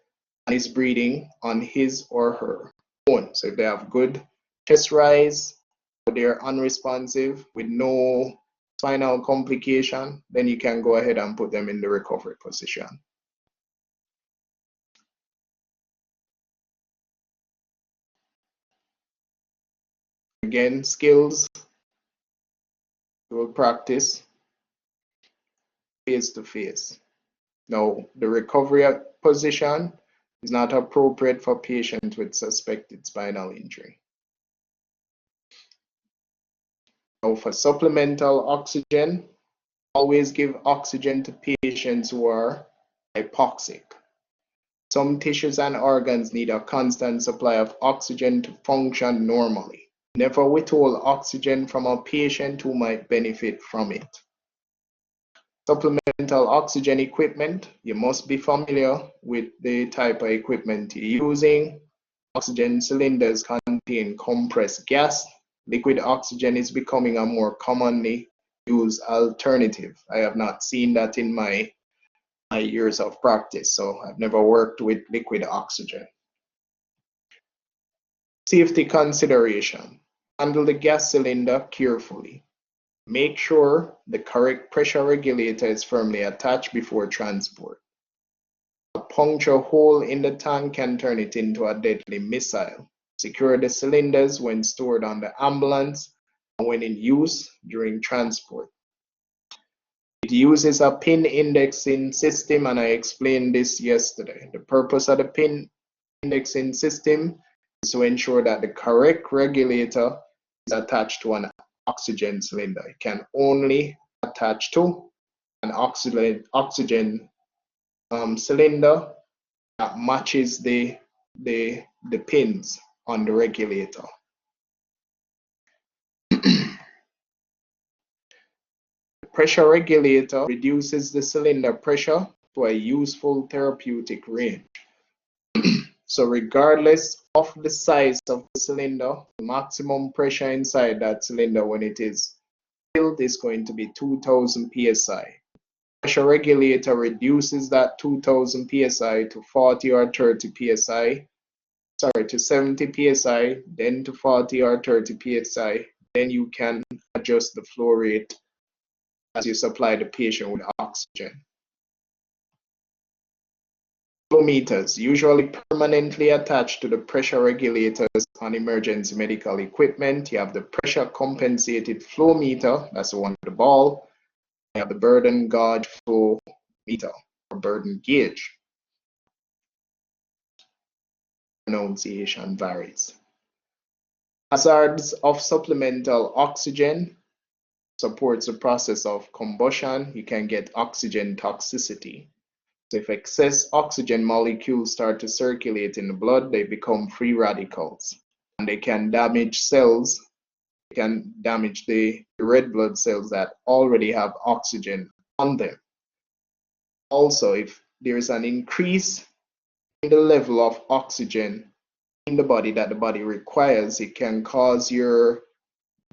and is breathing on his or her own. So if they have good chest rise, but they're unresponsive with no spinal complication, then you can go ahead and put them in the recovery position. Again, skills you will practice face to face. Now, the recovery position is not appropriate for patients with suspected spinal injury. Now, for supplemental oxygen, always give oxygen to patients who are hypoxic. Some tissues and organs need a constant supply of oxygen to function normally. Never withhold oxygen from a patient who might benefit from it. Supplemental oxygen equipment, you must be familiar with the type of equipment you're using. Oxygen cylinders contain compressed gas. Liquid oxygen is becoming a more commonly used alternative. I have not seen that in my years of practice, so I've never worked with liquid oxygen. Safety consideration. Handle the gas cylinder carefully. Make sure the correct pressure regulator is firmly attached before transport. A puncture hole in the tank can turn it into a deadly missile. Secure the cylinders when stored on the ambulance and when in use during transport. It uses a pin indexing system, and I explained this yesterday. The purpose of the pin indexing system is to ensure that the correct regulator is attached to an oxygen cylinder. It can only attach to an oxygen cylinder that matches the pins on the regulator. The pressure regulator reduces the cylinder pressure to a useful therapeutic range. So regardless of the size of the cylinder, the maximum pressure inside that cylinder when it is filled is going to be 2000 psi. Pressure regulator reduces that 2000 psi to 40 or 30 psi, sorry, to 70 psi, then to 40 or 30 psi. Then you can adjust the flow rate as you supply the patient with oxygen. oxygen. Flow meters, usually permanently attached to the pressure regulators on emergency medical equipment. You have the pressure compensated flow meter, that's the one with the ball. You have the burden gauge flow meter or burden gauge. Pronunciation varies. Hazards of supplemental oxygen supports the process of combustion. You can get oxygen toxicity. So if excess oxygen molecules start to circulate in the blood, they become free radicals and they can damage cells. They can damage the red blood cells that already have oxygen on them. Also, if there is an increase in the level of oxygen in the body that the body requires, it can cause your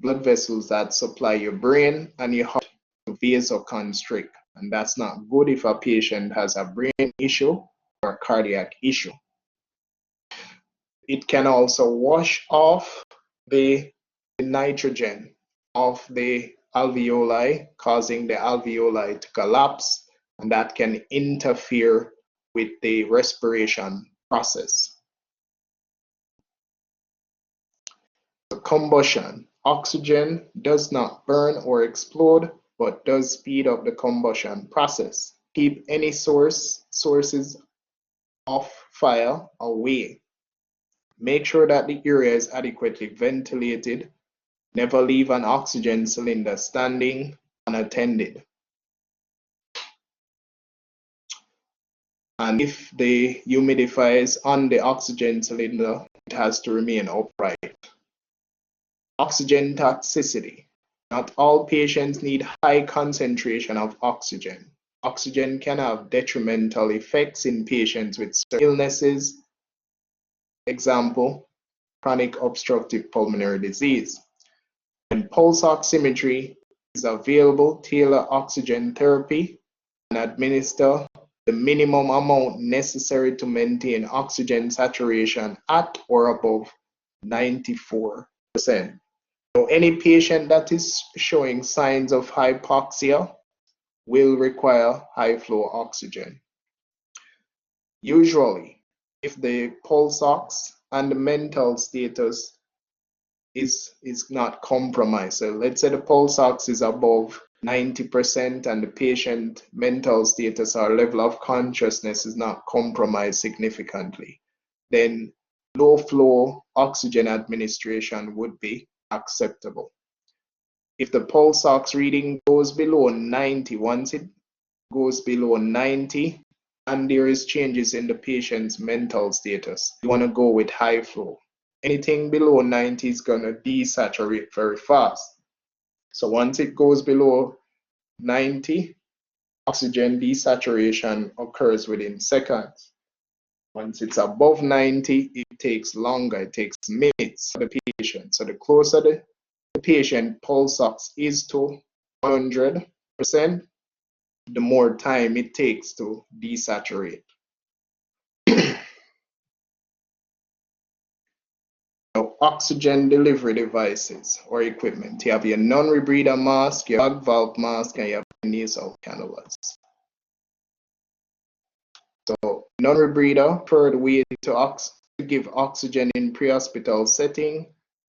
blood vessels that supply your brain and your heart to vasoconstrict. And that's not good if a patient has a brain issue or a cardiac issue. It can also wash off the nitrogen of the alveoli, causing the alveoli to collapse, and that can interfere with the respiration process. The combustion. Oxygen does not burn or explode, but does speed up the combustion process. Keep any sources of fire away. Make sure that the area is adequately ventilated. Never leave an oxygen cylinder standing unattended. And if the humidifier is on the oxygen cylinder, it has to remain upright. Oxygen toxicity. Not all patients need high concentration of oxygen. Oxygen can have detrimental effects in patients with illnesses. Example, chronic obstructive pulmonary disease. When pulse oximetry is available, tailor oxygen therapy and administer the minimum amount necessary to maintain oxygen saturation at or above 94%. So any patient that is showing signs of hypoxia will require high flow oxygen. Usually, if the pulse ox and the mental status is not compromised, so let's say the pulse ox is above 90% and the patient mental status or level of consciousness is not compromised significantly, then low flow oxygen administration would be acceptable. If the pulse ox reading goes below 90, once it goes below 90 and there is changes in the patient's mental status, you want to go with high flow. Anything below 90 is going to desaturate very fast. So once it goes below 90, oxygen desaturation occurs within seconds. Once it's above 90, it takes longer, it takes minutes for the patient. So the closer the patient pulse ox is to 100%, the more time it takes to desaturate. Now, oxygen delivery devices or equipment. You have your non-rebreather mask, your bag valve mask, and you have nasal cannulas. So non-rebreather, preferred way to give oxygen in pre-hospital setting.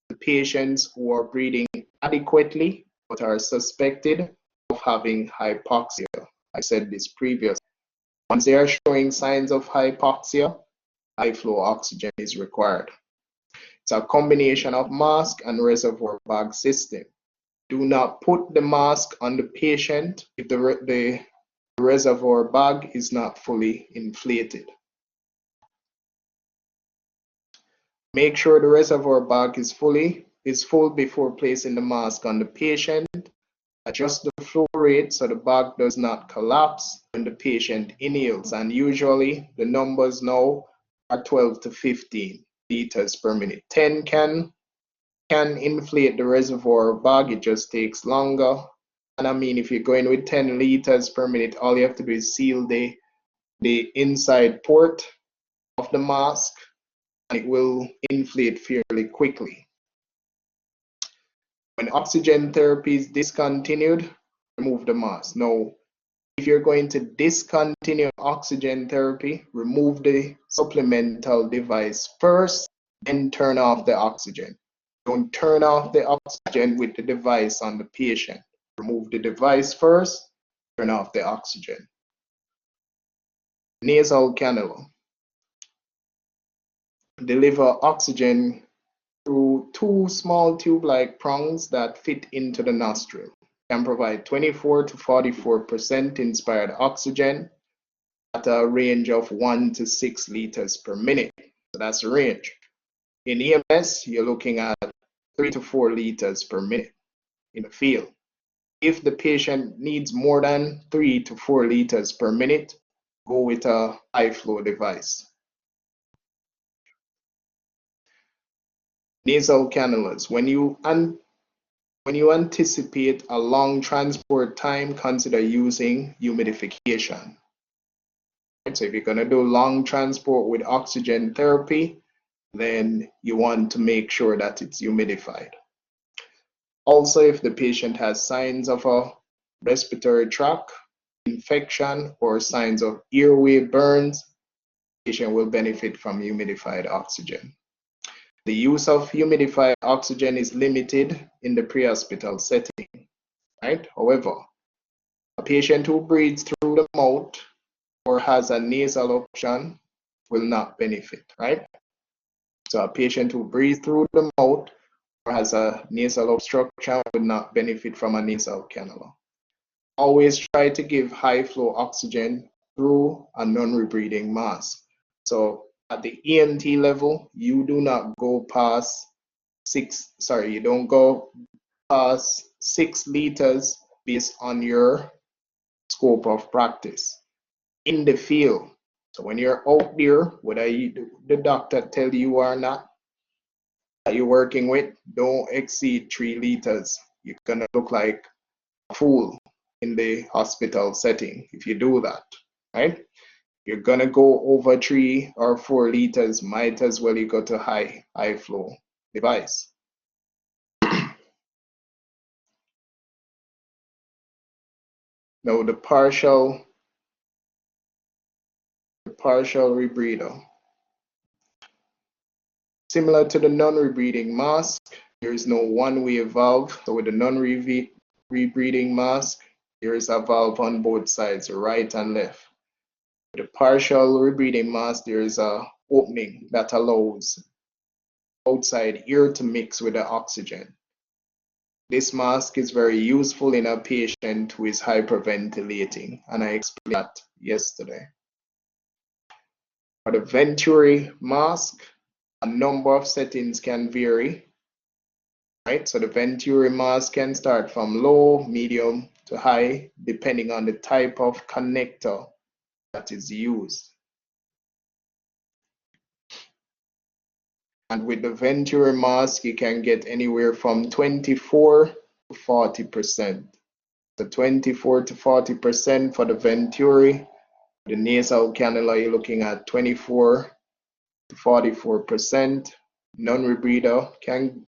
The patients who are breathing adequately but are suspected of having hypoxia. I said this previously. Once they are showing signs of hypoxia, high flow oxygen is required. It's a combination of mask and reservoir bag system. Do not put the mask on the patient if the reservoir bag is not fully inflated. Make sure the reservoir bag is full before placing the mask on the patient. Adjust the flow rate so the bag does not collapse when the patient inhales, and usually the numbers now are 12 to 15 liters per minute. 10 can inflate the reservoir bag, it just takes longer. And I mean, if you're going with 10 liters per minute, all you have to do is seal the inside port of the mask and it will inflate fairly quickly. When oxygen therapy is discontinued, remove the mask. Now, If you're going to discontinue oxygen therapy, remove the supplemental device first, then turn off the oxygen. Don't turn off the oxygen with the device on the patient. Remove the device first, turn off the oxygen. Nasal cannula. Deliver oxygen through two small tube-like prongs that fit into the nostril. Can provide 24 to 44% inspired oxygen at a range of 1 to 6 liters per minute. So that's the range. In EMS, you're looking at 3 to 4 liters per minute in the field. If the patient needs more than 3 to 4 liters per minute, go with a high flow device. Nasal cannulas. When you anticipate a long transport time, consider using humidification. So if you're going to do long transport with oxygen therapy, then you want to make sure that it's humidified. Also, if the patient has signs of a respiratory tract infection or signs of airway burns, the patient will benefit from humidified oxygen. The use of humidified oxygen is limited in the pre-hospital setting, right? However, a patient who breathes through the mouth or has a nasal option will not benefit, right? So a patient who breathes through the mouth or has a nasal obstruction will not benefit from a nasal cannula. Always try to give high flow oxygen through a non-rebreathing mask. So at the EMT level, you do not go past 6 liters based on your scope of practice. In the field, so when you're out there, whether the doctor tell you or not, that you're working with, don't exceed 3 liters. You're gonna look like a fool in the hospital setting if you do that, right? You're gonna go over 3 or 4 liters, might as well you go to high flow device. Now the partial rebreather. Similar to the non-rebreathing mask, there is no one-way valve. So with the non-rebreathing mask, there is a valve on both sides, right and left. With the partial rebreathing mask, there is a opening that allows outside air to mix with the oxygen. This mask is very useful in a patient who is hyperventilating, and I explained that yesterday. For the Venturi mask, a number of settings can vary, right? So the Venturi mask can start from low, medium to high, depending on the type of connector that is used. And with the Venturi mask, you can get anywhere from 24 to 40%. The 24 to 40% for the Venturi. The nasal cannula, you're looking at 24 to 44%. Non-rebreather can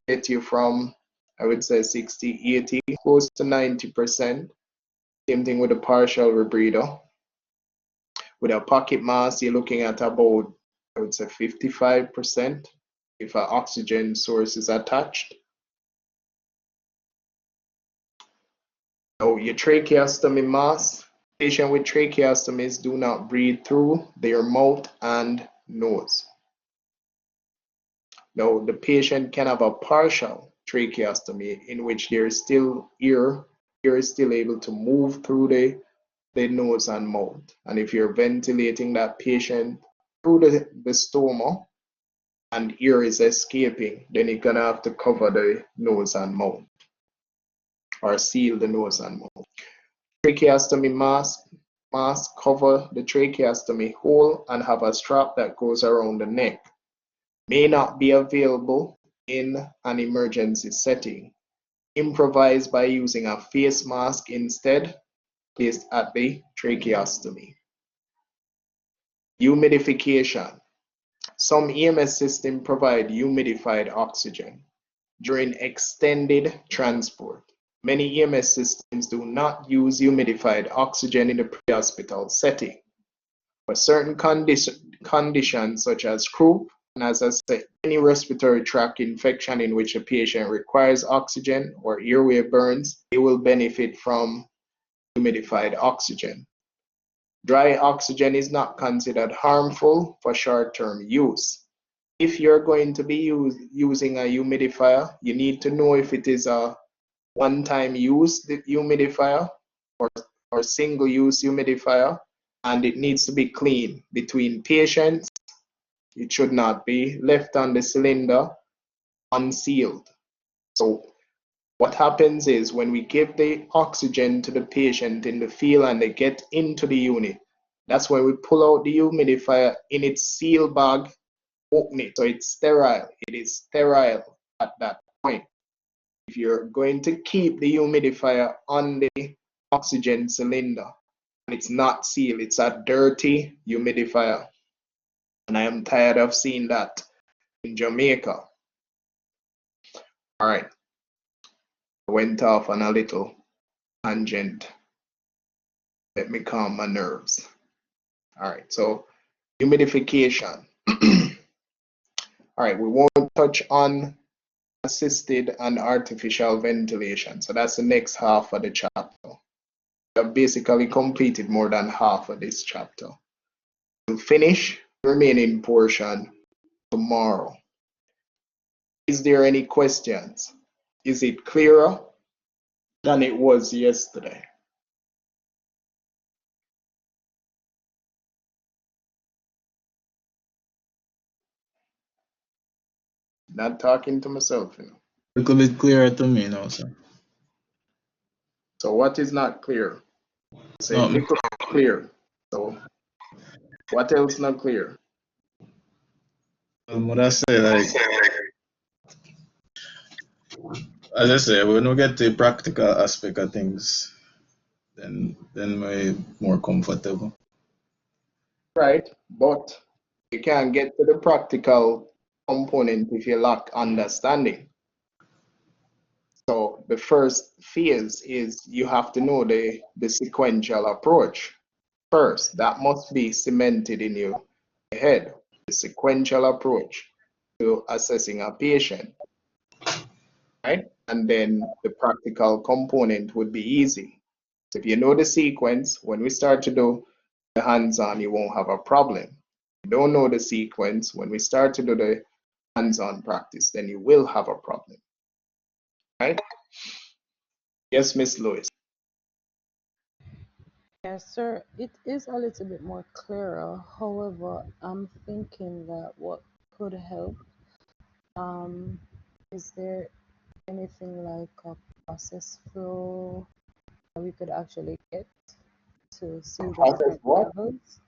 get you from, I would say, 60, 80, close to 90%. Same thing with a partial rebreather. With a pocket mask, you're looking at about, I would say, 55% if an oxygen source is attached. Now, your tracheostomy mask. Patients with tracheostomies do not breathe through their mouth and nose. Now, the patient can have a partial tracheostomy in which there is still air is still able to move through the nose and mouth. And if you're ventilating that patient through the stoma and air is escaping, then you're gonna have to cover the nose and mouth or seal the nose and mouth. Tracheostomy mask cover the tracheostomy hole and have a strap that goes around the neck. May not be available in an emergency setting. Improvise by using a face mask instead, placed at the tracheostomy. Humidification. Some EMS systems provide humidified oxygen during extended transport. Many EMS systems do not use humidified oxygen in the pre-hospital setting. For certain conditions such as croup, and as I said, any respiratory tract infection in which a patient requires oxygen or airway burns, they will benefit from humidified oxygen. Dry oxygen is not considered harmful for short-term use. If you're going to be using a humidifier, you need to know if it is a one-time use humidifier or single-use humidifier, and it needs to be clean between patients. It should not be left on the cylinder unsealed. So what happens is when we give the oxygen to the patient in the field and they get into the unit, that's when we pull out the humidifier in its seal bag, open it, so it's sterile. It is sterile at that point. If you're going to keep the humidifier on the oxygen cylinder and it's not sealed, it's a dirty humidifier. And I am tired of seeing that in Jamaica. All right, I went off on a little tangent. Let me calm my nerves. All right, so humidification. All right, we won't touch on assisted and artificial ventilation. So that's the next half of the chapter. We have basically completed more than half of this chapter. We'll finish the remaining portion tomorrow. Is there any questions? Is it clearer than it was yesterday? Not talking to myself, you know. A little bit clearer to me now, sir. So what is not clear? Say No, little clear. So what else not clear? what I say, like, as I say, when we get to the practical aspect of things, then we're more comfortable. Right, but you can't get to the practical component if you lack understanding. So the first phase is you have to know the sequential approach first. That must be cemented in your head, the sequential approach to assessing a patient, right? And then the practical component would be easy. So if you know the sequence, when we start to do the hands-on, you won't have a problem. If you don't know the sequence, when we start to do the hands-on practice, then you will have a problem, right? Yes, Miss Lewis. Yes, sir. It is a little bit more clearer. However, I'm thinking that what could help, um, is there anything like a process flow that we could actually get to see the Process different what? levels?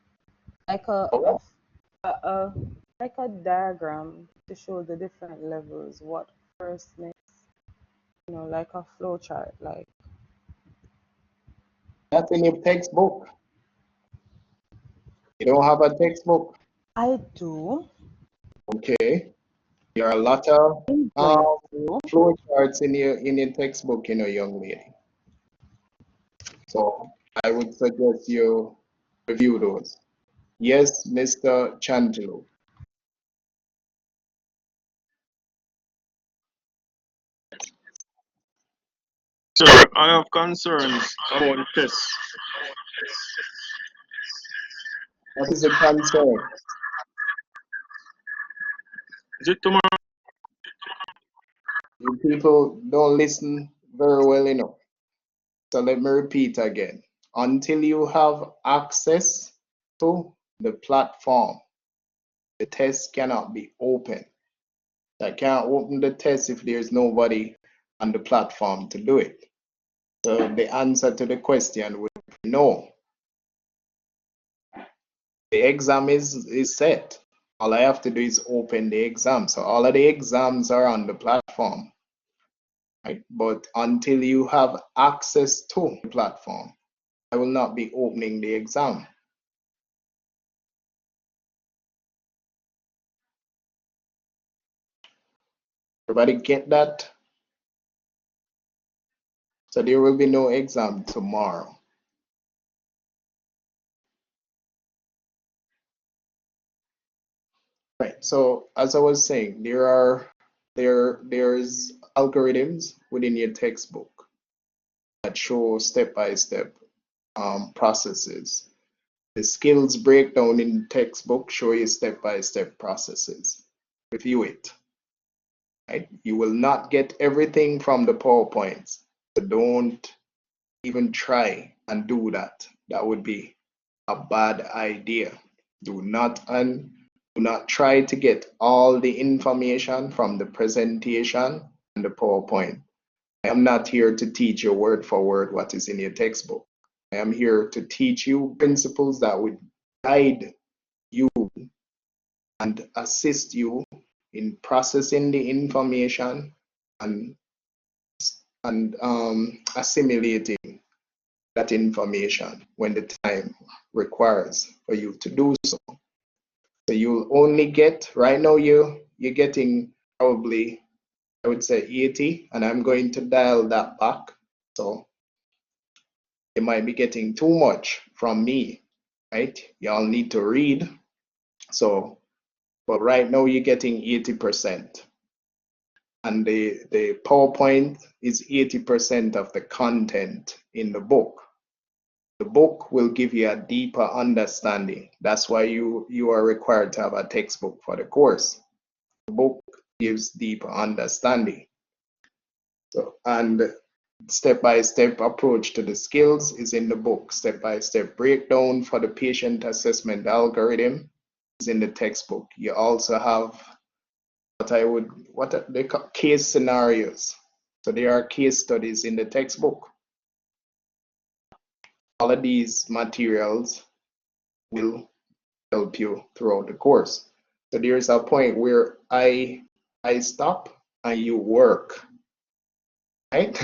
Like a like a diagram to show the different levels, what first next, like a flow chart, like That's in your textbook. You don't have a textbook. I do. Okay. There are a lot of I'm going to. flow charts in your textbook, you know, young lady. So I would suggest you review those. Yes, Mr. Chantilo. Sir, I have concerns about the test. What is the concern? Is it tomorrow? You people don't listen very well enough. So let me repeat again. Until you have access to the platform, the test cannot be open. I can't open the test if there's nobody on the platform to do it. So the answer to the question would be no. The exam is set. All I have to do is open the exam. So all of the exams are on the platform. Right? But until you have access to the platform, I will not be opening the exam. Everybody get that? So there will be no exam tomorrow. Right. So as I was saying, there's algorithms within your textbook that show step-by-step processes. The skills breakdown in textbook show you step-by-step processes. Review it. Right? You will not get everything from the PowerPoints. So don't even try and do that. That would be a bad idea. Do not try to get all the information from the presentation and the PowerPoint. I am not here to teach you word for word what is in your textbook. I am here to teach you principles that would guide you and assist you in processing the information and assimilating that information when the time requires for you to do so. So you'll only get, right now you're getting probably, I would say 80, and I'm going to dial that back. So you might be getting too much from me, right? Y'all need to read. So, but right now you're getting 80%. And the PowerPoint is 80% of the content in the book. The book will give you a deeper understanding. That's why you are required to have a textbook for the course. The book gives deeper understanding. So, and step-by-step approach to the skills is in the book. Step-by-step breakdown for the patient assessment algorithm is in the textbook. You also have what they call case scenarios. So there are case studies in the textbook. All of these materials will help you throughout the course. So there's a point where I stop and you work, right?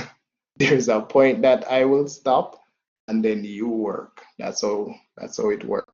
There's a point that I will stop and then you work. That's how it works.